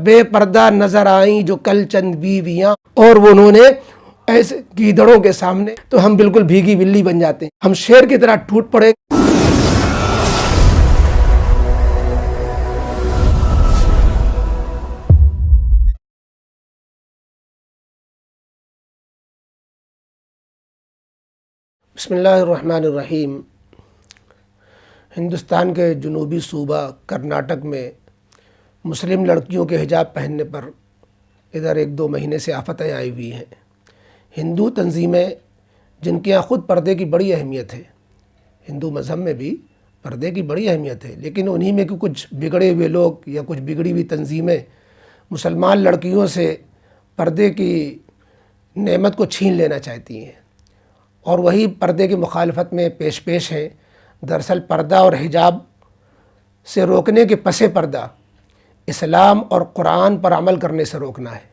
بے پردہ نظر آئیں جو کل چند بیویاں، اور وہ انہوں نے ایسے گیدڑوں کے سامنے، تو ہم بالکل بھیگی بلی بن جاتے ہیں، ہم شیر کی طرح ٹوٹ پڑے۔ بسم اللہ الرحمن الرحیم۔ ہندوستان کے جنوبی صوبہ کرناٹک میں مسلم لڑکیوں کے حجاب پہننے پر ادھر 1-2 مہینے سے آفتیں آئی ہوئی ہیں۔ ہندو تنظیمیں جن کے یہاں خود پردے کی بڑی اہمیت ہے، ہندو مذہب میں بھی پردے کی بڑی اہمیت ہے، لیکن انہی میں کچھ بگڑے ہوئے لوگ یا کچھ بگڑی ہوئی تنظیمیں مسلمان لڑکیوں سے پردے کی نعمت کو چھین لینا چاہتی ہیں، اور وہی پردے کی مخالفت میں پیش ہیں۔ دراصل پردہ اور حجاب سے روکنے کے پس پردہ اسلام اور قرآن پر عمل کرنے سے روکنا ہے،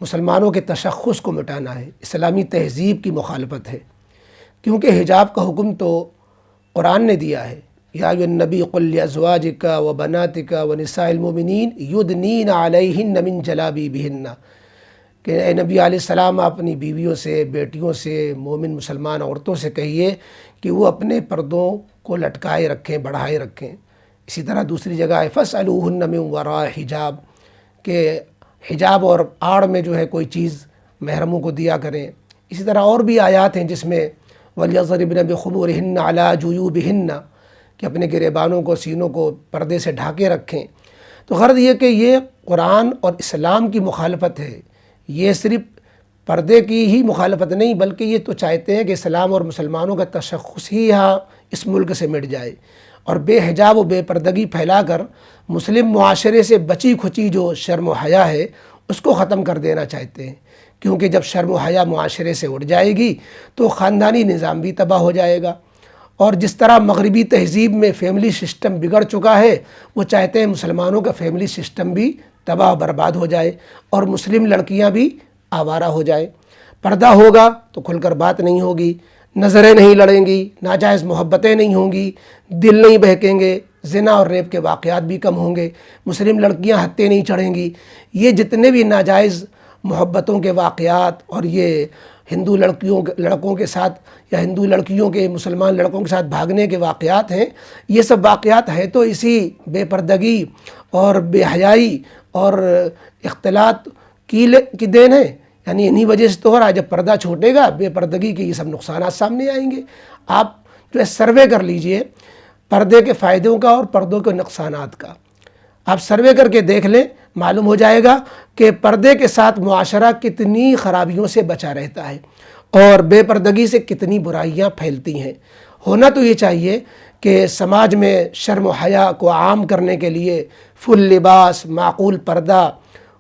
مسلمانوں کے تشخص کو مٹانا ہے، اسلامی تہذیب کی مخالفت ہے، کیونکہ حجاب کا حکم تو قرآن نے دیا ہے، یا ایھا النبی قل لازواجک و بناتک و نساء المؤمنین یدنین علیہن من جلابیبہن، کہ اے نبی علیہ السلام آپ اپنی بیویوں سے، بیٹیوں سے، مومن مسلمان عورتوں سے کہیے کہ وہ اپنے پردوں کو لٹکائے رکھیں، بڑھائے رکھیں۔ اسی طرح دوسری جگہ ہے فَاسْأَلُوهُنَّ مِنْ وَرَاءِ حجاب، کہ حجاب اور آڑ میں جو ہے کوئی چیز محرموں کو دیا کریں۔ اسی طرح اور بھی آیات ہیں جس میں وَلْيَضْرِبْنَ بِخُمُورِهِنَّ عَلَىٰ جُيُوبِهِنَّ، کہ اپنے گریبانوں کو، سینوں کو پردے سے ڈھانکے رکھیں۔ تو غرض یہ کہ یہ قرآن اور اسلام کی مخالفت ہے، یہ صرف پردے کی ہی مخالفت نہیں، بلکہ یہ تو چاہتے ہیں کہ اسلام اور مسلمانوں کا تشخص ہی یہاں اس ملک سے مٹ جائے، اور بے حجاب و بے پردگی پھیلا کر مسلم معاشرے سے بچی کھچی جو شرم و حیا ہے اس کو ختم کر دینا چاہتے ہیں، کیونکہ جب شرم و حیا معاشرے سے اٹھ جائے گی تو خاندانی نظام بھی تباہ ہو جائے گا، اور جس طرح مغربی تہذیب میں فیملی سسٹم بگڑ چکا ہے، وہ چاہتے ہیں مسلمانوں کا فیملی سسٹم بھی تباہ برباد ہو جائے اور مسلم لڑکیاں بھی آوارہ ہو جائیں۔ پردہ ہوگا تو کھل کر بات نہیں ہوگی، نظریں نہیں لڑیں گی، ناجائز محبتیں نہیں ہوں گی، دل نہیں بہکیں گے، زنا اور ریپ کے واقعات بھی کم ہوں گے، مسلم لڑکیاں ہتھے نہیں چڑھیں گی۔ یہ جتنے بھی ناجائز محبتوں کے واقعات اور یہ ہندو لڑکوں کے ساتھ یا ہندو لڑکیوں کے مسلمان لڑکوں کے ساتھ بھاگنے کے واقعات ہیں، یہ سب واقعات ہیں تو اسی بے پردگی اور بے حیائی اور اختلاط کی دین ہے، یعنی انہی وجہ سے تو ہو رہا ہے۔ جب پردہ چھوٹے گا، بے پردگی کے یہ سب نقصانات سامنے آئیں گے۔ آپ جو ہے سروے کر لیجئے پردے کے فائدوں کا اور پردوں کے نقصانات کا، آپ سروے کر کے دیکھ لیں، معلوم ہو جائے گا کہ پردے کے ساتھ معاشرہ کتنی خرابیوں سے بچا رہتا ہے اور بے پردگی سے کتنی برائیاں پھیلتی ہیں۔ ہونا تو یہ چاہیے کہ سماج میں شرم و حیا کو عام کرنے کے لیے فل لباس، معقول پردہ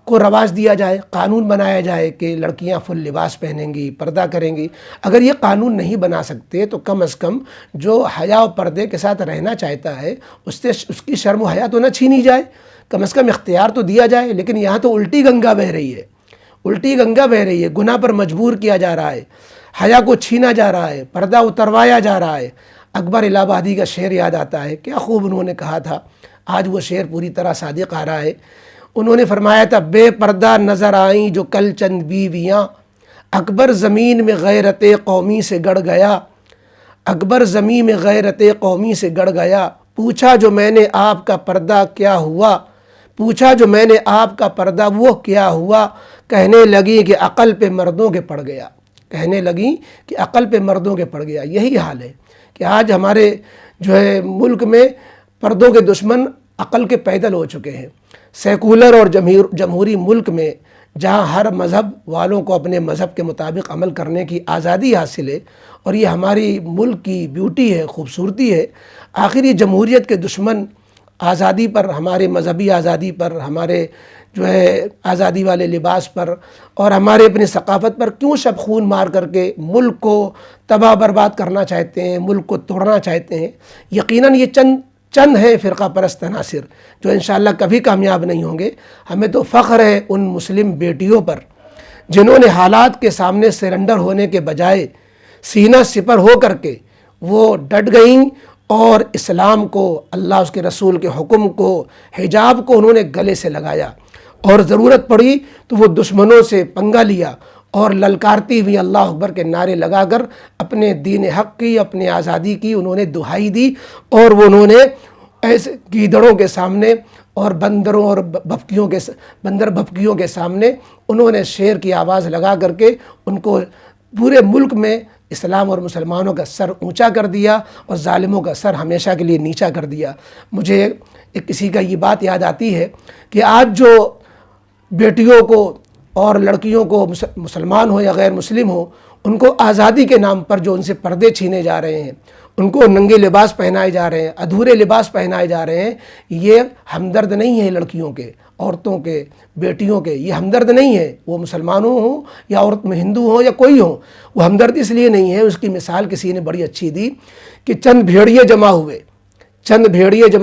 کو رواج دیا جائے، قانون بنایا جائے کہ لڑکیاں فل لباس پہنیں گی، پردہ کریں گی۔ اگر یہ قانون نہیں بنا سکتے تو کم از کم جو حیا و پردے کے ساتھ رہنا چاہتا ہے اس کی شرم و حیا تو نہ چھینی جائے، کم از کم اختیار تو دیا جائے۔ لیکن یہاں تو الٹی گنگا بہہ رہی ہے، الٹی گنگا بہہ رہی ہے، گناہ پر مجبور کیا جا رہا ہے، حیا کو چھینا جا رہا ہے، پردہ اتروایا جا رہا ہے۔ اکبر الہ آبادی کا شعر یاد آتا ہے، کیا خوب انہوں نے کہا تھا، آج وہ شعر پوری طرح صادق آ رہا ہے۔ انہوں نے فرمایا تھا، بے پردہ نظر آئیں جو کل چند بیویاں، اکبر زمین میں غیرت قومی سے گڑ گیا، اکبر زمین میں غیرت قومی سے گڑ گیا، پوچھا جو میں نے آپ کا پردہ کیا ہوا، پوچھا جو میں نے آپ کا پردہ وہ کیا ہوا، کہنے لگی کہ عقل پہ مردوں کے پڑ گیا، کہنے لگی کہ عقل پہ مردوں کے پڑ گیا۔ یہی حال ہے کہ آج ہمارے جو ہے ملک میں پردوں کے دشمن عقل کے پیدل ہو چکے ہیں۔ سیکولر اور جمہوری ملک میں جہاں ہر مذہب والوں کو اپنے مذہب کے مطابق عمل کرنے کی آزادی حاصل ہے، اور یہ ہماری ملک کی بیوٹی ہے، خوبصورتی ہے، آخر یہ جمہوریت کے دشمن آزادی پر، ہمارے مذہبی آزادی پر، ہمارے جو ہے آزادی والے لباس پر اور ہمارے اپنے ثقافت پر کیوں شب خون مار کر کے ملک کو تباہ برباد کرنا چاہتے ہیں، ملک کو توڑنا چاہتے ہیں۔ یقیناً یہ چند ہیں فرقہ پرست عناصر جو انشاءاللہ کبھی کامیاب نہیں ہوں گے۔ ہمیں تو فخر ہے ان مسلم بیٹیوں پر جنہوں نے حالات کے سامنے سرنڈر ہونے کے بجائے سینہ سپر ہو کر کے وہ ڈٹ گئیں اور اسلام کو، اللہ اس کے رسول کے حکم کو، حجاب کو انہوں نے گلے سے لگایا، اور ضرورت پڑی تو وہ دشمنوں سے پنگا لیا اور للکارتی ہوئی اللہ اکبر کے نعرے لگا کر اپنے دین حق کی، اپنے آزادی کی انہوں نے دہائی دی، اور وہ انہوں نے ایسے گیدڑوں کے سامنے اور بندروں اور بندر بھپکیوں کے سامنے انہوں نے شیر کی آواز لگا کر کے ان کو پورے ملک میں اسلام اور مسلمانوں کا سر اونچا کر دیا اور ظالموں کا سر ہمیشہ کے لیے نیچا کر دیا۔ مجھے ایک کسی کا یہ بات یاد آتی ہے کہ آج جو بیٹیوں کو اور لڑکیوں کو، مسلمان ہو یا غیر مسلم ہو، ان کو آزادی کے نام پر جو ان سے پردے چھینے جا رہے ہیں، ان کو ننگے لباس پہنائے جا رہے ہیں، ادھورے لباس پہنائے جا رہے ہیں، یہ ہمدرد نہیں ہے لڑکیوں کے، عورتوں کے، بیٹیوں کے، یہ ہمدرد نہیں ہے۔ وہ مسلمانوں ہوں یا عورت میں ہندو ہوں یا کوئی ہوں، وہ ہمدرد اس لیے نہیں ہے۔ اس کی مثال کسی نے بڑی اچھی دی کہ چند بھیڑیے جمع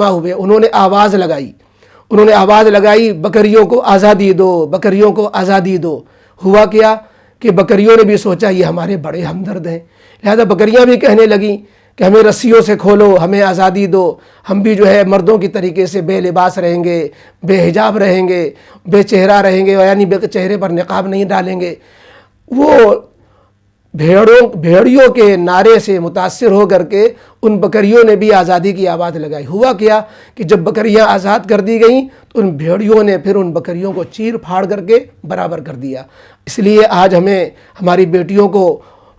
ہوئے، انہوں نے آواز لگائی بکریوں کو آزادی دو، بکریوں کو آزادی دو۔ ہوا کیا کہ بکریوں نے بھی سوچا یہ ہمارے بڑے ہمدرد ہیں، لہذا بکریاں بھی کہنے لگیں کہ ہمیں رسیوں سے کھولو، ہمیں آزادی دو، ہم بھی جو ہے مردوں کی طریقے سے بے لباس رہیں گے، بے حجاب رہیں گے، بے چہرہ رہیں گے، یعنی بے چہرے پر نقاب نہیں ڈالیں گے۔ وہ بھیڑیوں کے نعرے سے متاثر ہو کر کے ان بکریوں نے بھی آزادی کی آواز لگائی۔ ہوا کیا کہ جب بکریاں آزاد کر دی گئیں تو ان بھیڑیوں نے پھر ان بکریوں کو چیر پھاڑ کر کے برابر کر دیا۔ اس لیے آج ہمیں ہماری بیٹیوں کو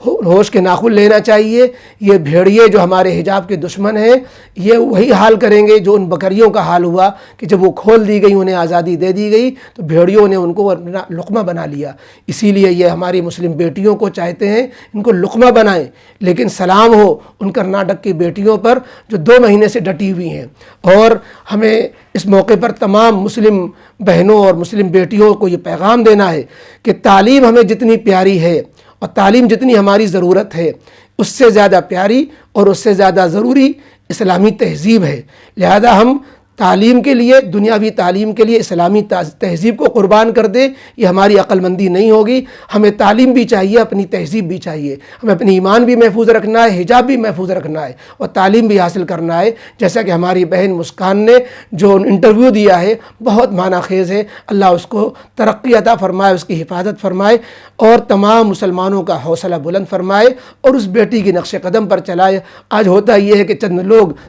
ہوش کے ناخن لینا چاہیے۔ یہ بھیڑیے جو ہمارے حجاب کے دشمن ہیں، یہ وہی حال کریں گے جو ان بکریوں کا حال ہوا کہ جب وہ کھول دی گئی، انہیں آزادی دے دی گئی تو بھیڑیوں نے ان کو اپنا لقمہ بنا لیا۔ اسی لیے یہ ہماری مسلم بیٹیوں کو چاہتے ہیں ان کو لقمہ بنائیں، لیکن سلام ہو ان کرناٹک کی بیٹیوں پر جو 2 مہینے سے ڈٹی ہوئی ہیں۔ اور ہمیں اس موقع پر تمام مسلم بہنوں اور مسلم بیٹیوں کو یہ پیغام دینا ہے کہ تعلیم ہمیں جتنی پیاری ہے اور تعلیم جتنی ہماری ضرورت ہے، اس سے زیادہ پیاری اور اس سے زیادہ ضروری اسلامی تہذیب ہے۔ لہذا ہم تعلیم کے لیے، دنیاوی تعلیم کے لیے اسلامی تہذیب کو قربان کر دیں، یہ ہماری عقل مندی نہیں ہوگی۔ ہمیں تعلیم بھی چاہیے، اپنی تہذیب بھی چاہیے، ہمیں اپنی ایمان بھی محفوظ رکھنا ہے، حجاب بھی محفوظ رکھنا ہے اور تعلیم بھی حاصل کرنا ہے۔ جیسا کہ ہماری بہن مسکان نے جو انٹرویو دیا ہے بہت معنی خیز ہے، اللہ اس کو ترقی عطا فرمائے، اس کی حفاظت فرمائے اور تمام مسلمانوں کا حوصلہ بلند فرمائے اور اس بیٹی کی نقش قدم پر چلائے۔ آج ہوتا یہ ہے کہ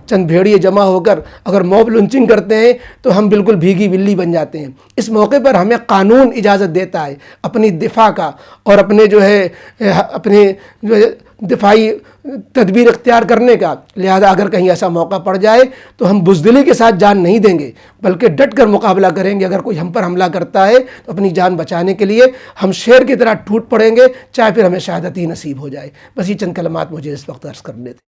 چند بھیڑیے جمع ہو کر اگر موب لنچنگ کرتے ہیں تو ہم بالکل بھیگی بلی بن جاتے ہیں۔ اس موقع پر ہمیں قانون اجازت دیتا ہے اپنی دفاع کا اور اپنے دفاعی تدبیر اختیار کرنے کا۔ لہذا اگر کہیں ایسا موقع پڑ جائے تو ہم بزدلی کے ساتھ جان نہیں دیں گے، بلکہ ڈٹ کر مقابلہ کریں گے۔ اگر کوئی ہم پر حملہ کرتا ہے تو اپنی جان بچانے کے لیے ہم شیر کی طرح ٹوٹ پڑیں گے، چاہے پھر ہمیں شہادت ہی نصیب ہو جائے۔ بس یہ چند کلمات مجھے اس وقت عرض کرنے تھے۔